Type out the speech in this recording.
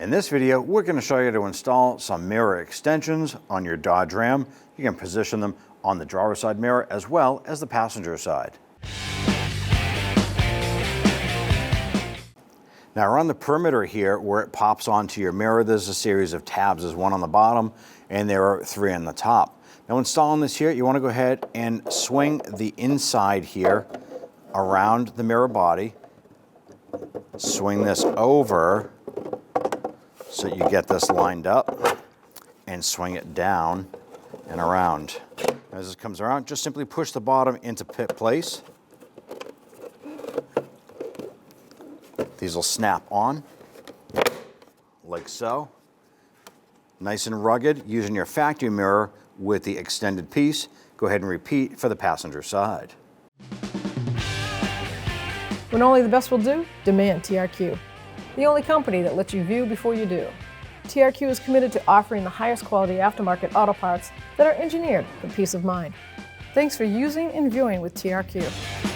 In this video, we're going to show you to install some mirror extensions on your Dodge Ram. You can position them on the driver's side mirror as well as the passenger side. Now around the perimeter here where it pops onto your mirror, there's a series of tabs. There's one on the bottom and there are 3 on the top. Now installing this here, you want to go ahead and swing the inside here around the mirror body. Swing this over so you get this lined up and swing it down and around. As this comes around, just simply push the bottom into place. These will snap on like so. Nice and rugged using your factory mirror with the extended piece. Go ahead and repeat for the passenger side. When only the best will do, demand TRQ. The only company that lets you view before you do. TRQ is committed to offering the highest quality aftermarket auto parts that are engineered for peace of mind. Thanks for using and viewing with TRQ.